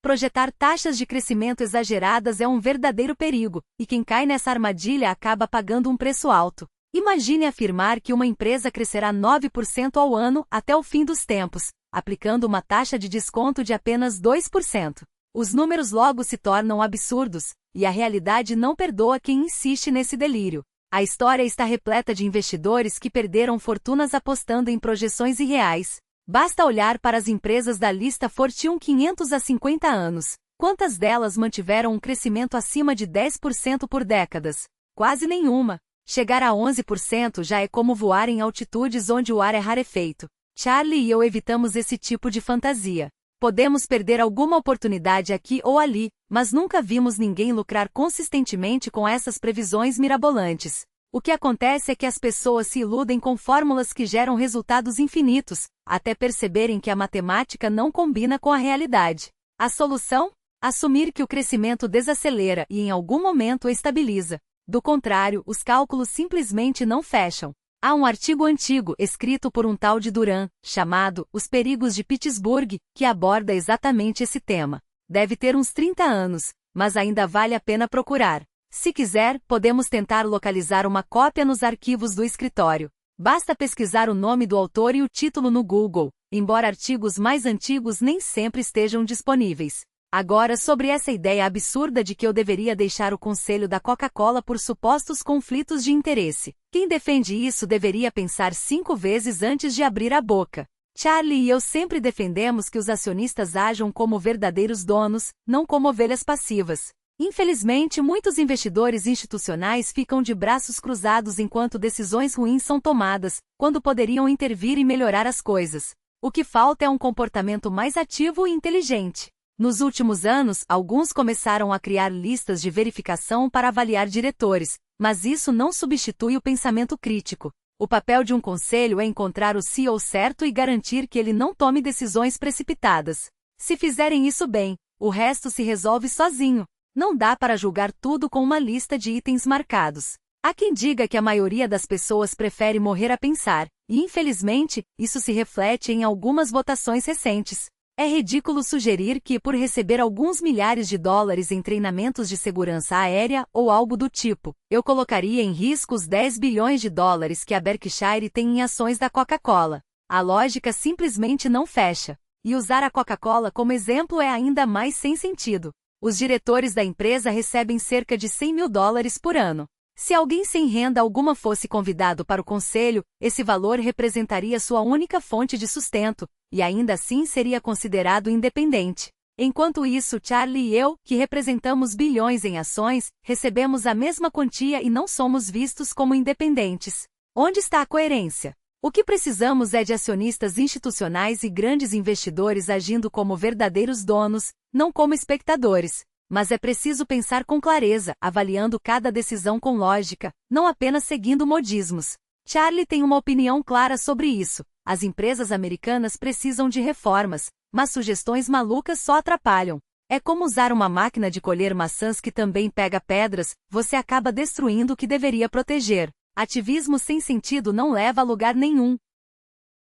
Projetar taxas de crescimento exageradas é um verdadeiro perigo, e quem cai nessa armadilha acaba pagando um preço alto. Imagine afirmar que uma empresa crescerá 9% ao ano até o fim dos tempos, aplicando uma taxa de desconto de apenas 2%. Os números logo se tornam absurdos, e a realidade não perdoa quem insiste nesse delírio. A história está repleta de investidores que perderam fortunas apostando em projeções irreais. Basta olhar para as empresas da lista Fortune 500 há 50 anos. Quantas delas mantiveram um crescimento acima de 10% por décadas? Quase nenhuma. Chegar a 11% já é como voar em altitudes onde o ar é rarefeito. Charlie e eu evitamos esse tipo de fantasia. Podemos perder alguma oportunidade aqui ou ali, mas nunca vimos ninguém lucrar consistentemente com essas previsões mirabolantes. O que acontece é que as pessoas se iludem com fórmulas que geram resultados infinitos, até perceberem que a matemática não combina com a realidade. A solução? Assumir que o crescimento desacelera e em algum momento estabiliza. Do contrário, os cálculos simplesmente não fecham. Há um artigo antigo, escrito por um tal de Duran, chamado Os Perigos de Pittsburgh, que aborda exatamente esse tema. Deve ter uns 30 anos, mas ainda vale a pena procurar. Se quiser, podemos tentar localizar uma cópia nos arquivos do escritório. Basta pesquisar o nome do autor e o título no Google, embora artigos mais antigos nem sempre estejam disponíveis. Agora sobre essa ideia absurda de que eu deveria deixar o conselho da Coca-Cola por supostos conflitos de interesse. Quem defende isso deveria pensar 5 vezes antes de abrir a boca. Charlie e eu sempre defendemos que os acionistas ajam como verdadeiros donos, não como ovelhas passivas. Infelizmente, muitos investidores institucionais ficam de braços cruzados enquanto decisões ruins são tomadas, quando poderiam intervir e melhorar as coisas. O que falta é um comportamento mais ativo e inteligente. Nos últimos anos, alguns começaram a criar listas de verificação para avaliar diretores, mas isso não substitui o pensamento crítico. O papel de um conselho é encontrar o CEO certo e garantir que ele não tome decisões precipitadas. Se fizerem isso bem, o resto se resolve sozinho. Não dá para julgar tudo com uma lista de itens marcados. Há quem diga que a maioria das pessoas prefere morrer a pensar, e infelizmente, isso se reflete em algumas votações recentes. É ridículo sugerir que, por receber alguns milhares de dólares em treinamentos de segurança aérea ou algo do tipo, eu colocaria em risco os 10 bilhões de dólares que a Berkshire tem em ações da Coca-Cola. A lógica simplesmente não fecha. E usar a Coca-Cola como exemplo é ainda mais sem sentido. Os diretores da empresa recebem cerca de 100 mil dólares por ano. Se alguém sem renda alguma fosse convidado para o conselho, esse valor representaria sua única fonte de sustento, e ainda assim seria considerado independente. Enquanto isso, Charlie e eu, que representamos bilhões em ações, recebemos a mesma quantia e não somos vistos como independentes. Onde está a coerência? O que precisamos é de acionistas institucionais e grandes investidores agindo como verdadeiros donos, não como espectadores. Mas é preciso pensar com clareza, avaliando cada decisão com lógica, não apenas seguindo modismos. Charlie tem uma opinião clara sobre isso. As empresas americanas precisam de reformas, mas sugestões malucas só atrapalham. É como usar uma máquina de colher maçãs que também pega pedras, você acaba destruindo o que deveria proteger. Ativismo sem sentido não leva a lugar nenhum.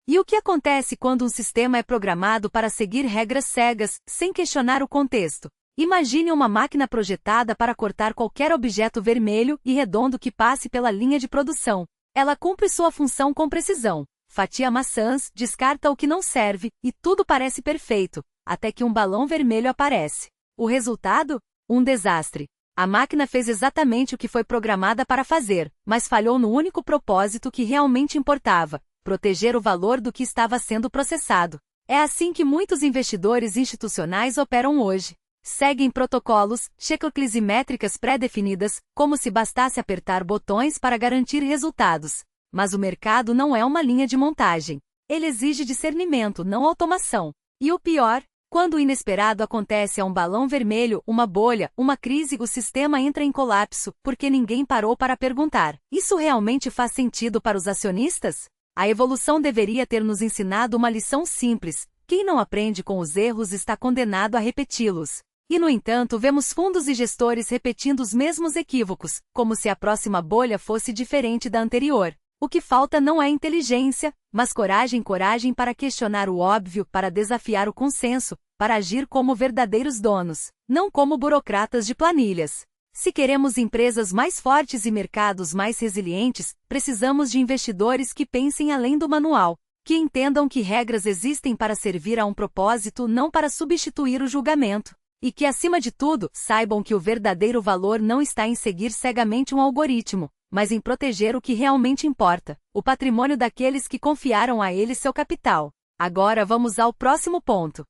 E o que acontece quando um sistema é programado para seguir regras cegas, sem questionar o contexto? Imagine uma máquina projetada para cortar qualquer objeto vermelho e redondo que passe pela linha de produção. Ela cumpre sua função com precisão, fatia maçãs, descarta o que não serve, e tudo parece perfeito, até que um balão vermelho aparece. O resultado? Um desastre. A máquina fez exatamente o que foi programada para fazer, mas falhou no único propósito que realmente importava: proteger o valor do que estava sendo processado. É assim que muitos investidores institucionais operam hoje. Seguem protocolos, checklists e métricas pré-definidas, como se bastasse apertar botões para garantir resultados. Mas o mercado não é uma linha de montagem. Ele exige discernimento, não automação. E o pior? Quando o inesperado acontece a um balão vermelho, uma bolha, uma crise, o sistema entra em colapso, porque ninguém parou para perguntar: isso realmente faz sentido para os acionistas? A evolução deveria ter nos ensinado uma lição simples: quem não aprende com os erros está condenado a repeti-los. E no entanto vemos fundos e gestores repetindo os mesmos equívocos, como se a próxima bolha fosse diferente da anterior. O que falta não é inteligência, mas coragem para questionar o óbvio, para desafiar o consenso, para agir como verdadeiros donos, não como burocratas de planilhas. Se queremos empresas mais fortes e mercados mais resilientes, precisamos de investidores que pensem além do manual, que entendam que regras existem para servir a um propósito, não para substituir o julgamento. E que, acima de tudo, saibam que o verdadeiro valor não está em seguir cegamente um algoritmo, mas em proteger o que realmente importa, o patrimônio daqueles que confiaram a ele seu capital. Agora vamos ao próximo ponto.